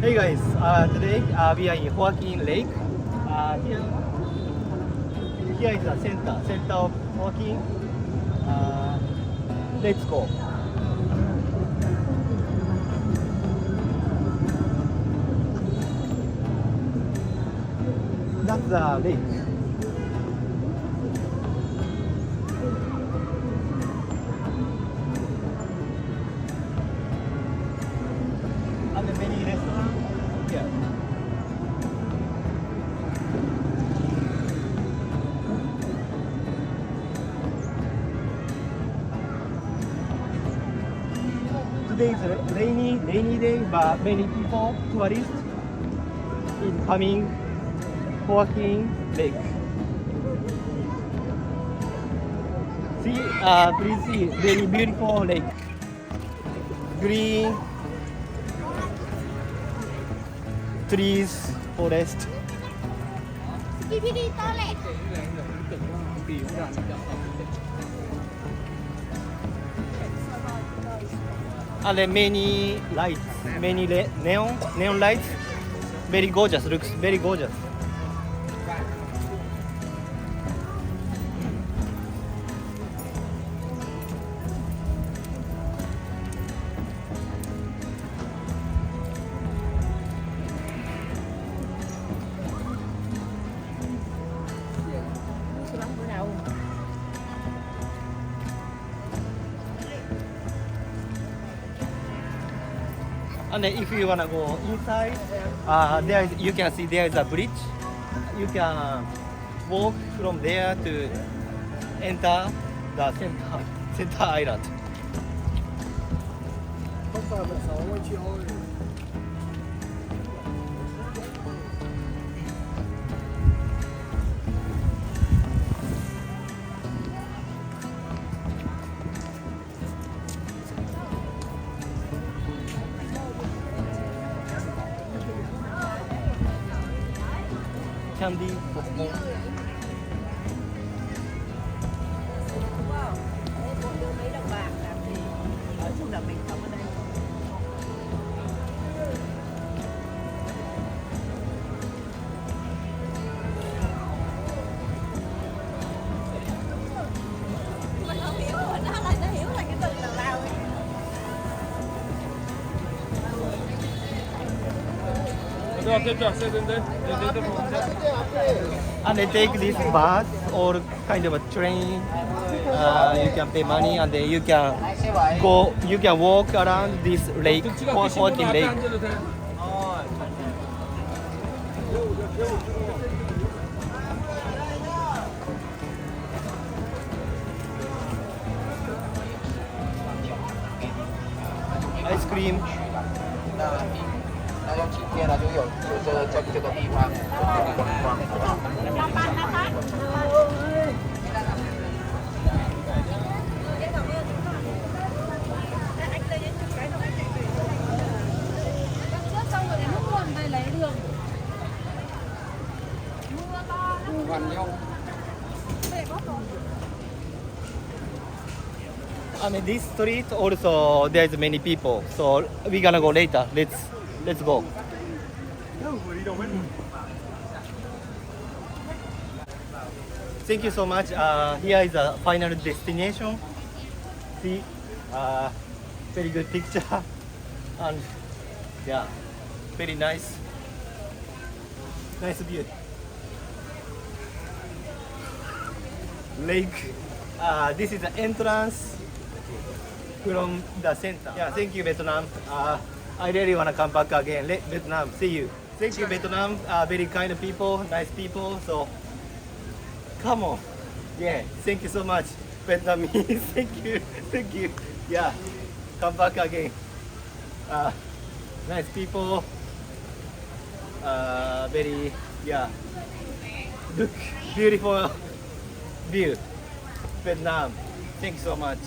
Hey guys, today we are in Hoàn Kiếm Lake. Here is the center of Hoàn Kiếm. Let's go. That's the lake. And many restaurants here. Today is a rainy day, but many people, tourists, in coming Hoàn Kiếm Lake. See, please see, very beautiful lake. Green trees, forest. Skibidi toilet. And then many lights, many neon lights. Very gorgeous, looks very gorgeous. And then if you wanna go inside, you can see there is a bridge. You can walk from there to enter the center island. Candy, popcorn. Mấy đồng bạc làm gì? Nói chung là mình sống ở đây. Mình không hiểu, nó hiểu là cái từ tào lao ấy. And they take this bus or kind of a train. You can pay money and then you can walk around this lake, Hoàn Kiếm Lake. Ice cream. And in this street also there's many people, so we're gonna go later. Let's go. Thank you so much. Here is a final destination. See, very good picture, and yeah, very nice view. Lake. This is the entrance from the center. Yeah, thank you, Vietnam. I really want to come back again. Vietnam, see you. Thank you, Vietnam. Very kind of people, nice people. So, come on. Yeah, thank you so much, Vietnamese. Thank you. Yeah, come back again. Nice people. Very, yeah. Look, beautiful view. Vietnam. Thank you so much.